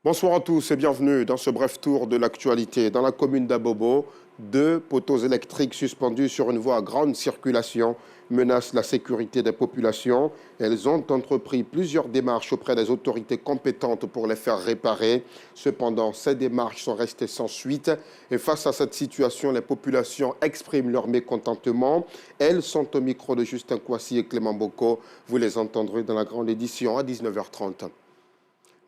Bonsoir à tous et bienvenue dans ce bref tour de l'actualité. Dans la commune d'Abobo, deux poteaux électriques suspendus sur une voie à grande circulation menacent la sécurité des populations. Elles ont entrepris plusieurs démarches auprès des autorités compétentes pour les faire réparer. Cependant, ces démarches sont restées sans suite. Et face à cette situation, les populations expriment leur mécontentement. Elles sont au micro de Justin Kouassi et Clément Boko. Vous les entendrez dans la grande édition à 19h30.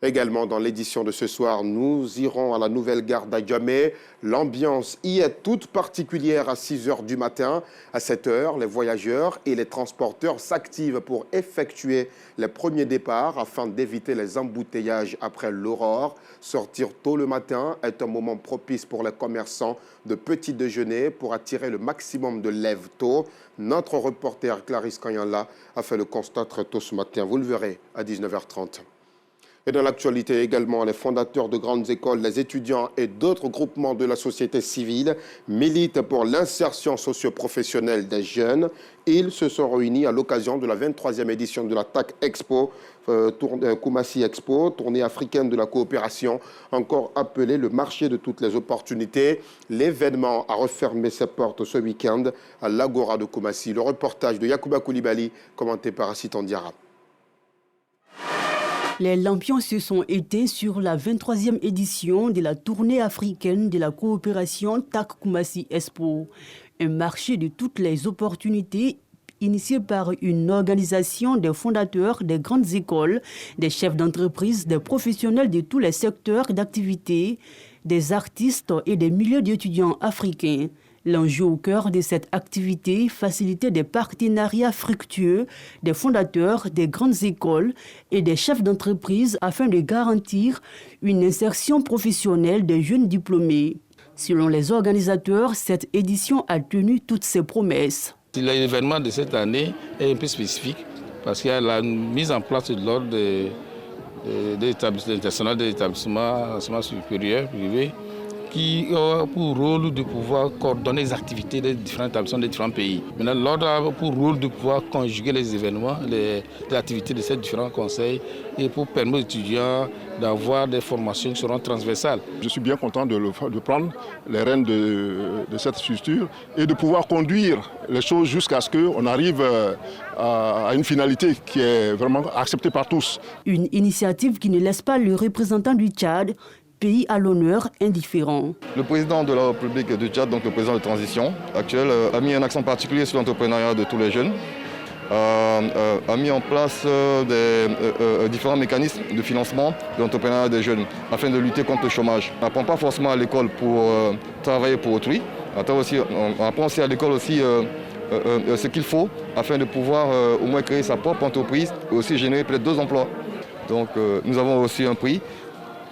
Également dans l'édition de ce soir, nous irons à la nouvelle gare d'Adjamé. L'ambiance y est toute particulière à 6 h du matin. À 7 h, les voyageurs et les transporteurs s'activent pour effectuer les premiers départs afin d'éviter les embouteillages après l'aurore. Sortir tôt le matin est un moment propice pour les commerçants de petit déjeuner pour attirer le maximum de lève tôt. Notre reporter Clarisse Kanyala a fait le constat très tôt ce matin. Vous le verrez à 19h30. Et dans l'actualité également, les fondateurs de grandes écoles, les étudiants et d'autres groupements de la société civile militent pour l'insertion socio-professionnelle des jeunes. Ils se sont réunis à l'occasion de la 23e édition de la TAC Expo, Koumassi Expo, tournée africaine de la coopération, encore appelée le marché de toutes les opportunités. L'événement a refermé ses portes ce week-end à l'Agora de Koumassi. Le reportage de Yacouba Koulibaly, commenté par Assitan Diarra. Les lampions se sont éteints sur la 23e édition de la tournée africaine de la coopération TAC Koumassi Expo, un marché de toutes les opportunités initié par une organisation des fondateurs des grandes écoles, des chefs d'entreprise, des professionnels de tous les secteurs d'activité, des artistes et des milliers d'étudiants africains. L'enjeu au cœur de cette activité, faciliter des partenariats fructueux des fondateurs des grandes écoles et des chefs d'entreprise afin de garantir une insertion professionnelle des jeunes diplômés. Selon les organisateurs, cette édition a tenu toutes ses promesses. L'événement de cette année est un peu spécifique parce qu'il y a la mise en place de l'ordre des établissements supérieurs privés qui ont pour rôle de pouvoir coordonner les activités des différents établissements des différents pays. Maintenant, l'ordre a pour rôle de pouvoir conjuguer les événements, les activités de ces différents conseils et pour permettre aux étudiants d'avoir des formations qui seront transversales. Je suis bien content de prendre les rênes de cette structure et de pouvoir conduire les choses jusqu'à ce qu'on arrive à une finalité qui est vraiment acceptée par tous. Une initiative qui ne laisse pas le représentant du Tchad, pays à l'honneur indifférent. Le président de la République du Tchad, donc le président de transition actuel, a mis un accent particulier sur l'entrepreneuriat de tous les jeunes, a mis en place différents mécanismes de financement de l'entrepreneuriat des jeunes afin de lutter contre le chômage. On n'apprend pas forcément à l'école pour travailler pour autrui, on apprend aussi à l'école aussi ce qu'il faut afin de pouvoir au moins créer sa propre entreprise et aussi générer peut-être 2 emplois. Donc nous avons aussi un prix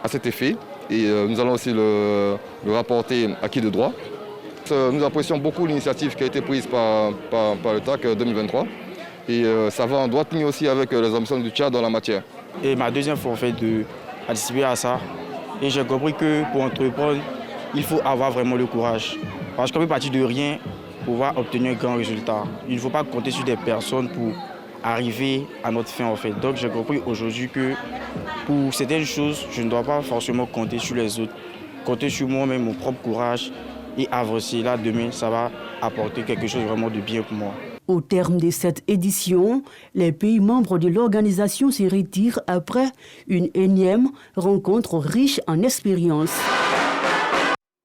à cet effet. Et nous allons aussi le rapporter acquis de droit. Nous apprécions beaucoup l'initiative qui a été prise par le TAC 2023 et ça va en droite ligne aussi avec les ambitions du Tchad dans la matière. Et ma deuxième fois en fait de participer à ça et j'ai compris que pour entreprendre, il faut avoir vraiment le courage. Parce qu'on peut partir de rien pour pouvoir obtenir un grand résultat. Il ne faut pas compter sur des personnes pour arriver à notre fin en fait. Donc j'ai compris aujourd'hui que pour certaines choses, je ne dois pas forcément compter sur les autres. Compter sur moi-même, mon propre courage et avancer. Là, demain, ça va apporter quelque chose vraiment de bien pour moi. Au terme de cette édition, les pays membres de l'organisation se retirent après une énième rencontre riche en expérience.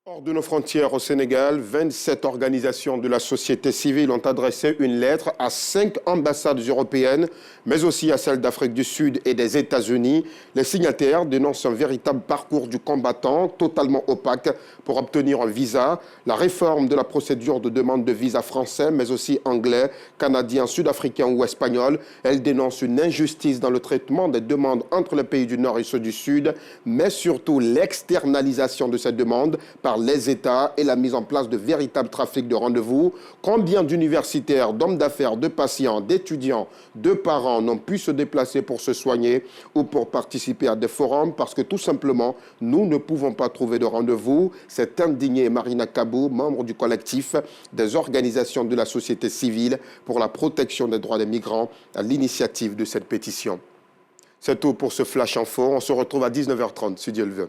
Hors de nos frontières au Sénégal, 27 organisations de la société civile ont adressé une lettre à 5 ambassades européennes, mais aussi à celles d'Afrique du Sud et des États-Unis. Les signataires dénoncent un véritable parcours du combattant totalement opaque pour obtenir un visa, la réforme de la procédure de demande de visa français, mais aussi anglais, canadien, sud-africain ou espagnol. Elles dénoncent une injustice dans le traitement des demandes entre les pays du Nord et ceux du Sud, mais surtout l'externalisation de ces demandes par les États et la mise en place de véritables trafics de rendez-vous. Combien d'universitaires, d'hommes d'affaires, de patients, d'étudiants, de parents n'ont pu se déplacer pour se soigner ou pour participer à des forums parce que tout simplement, nous ne pouvons pas trouver de rendez-vous. C'est indigné Marina Kabou, membre du collectif des organisations de la société civile pour la protection des droits des migrants, à l'initiative de cette pétition. C'est tout pour ce Flash Info. On se retrouve à 19h30, si Dieu le veut.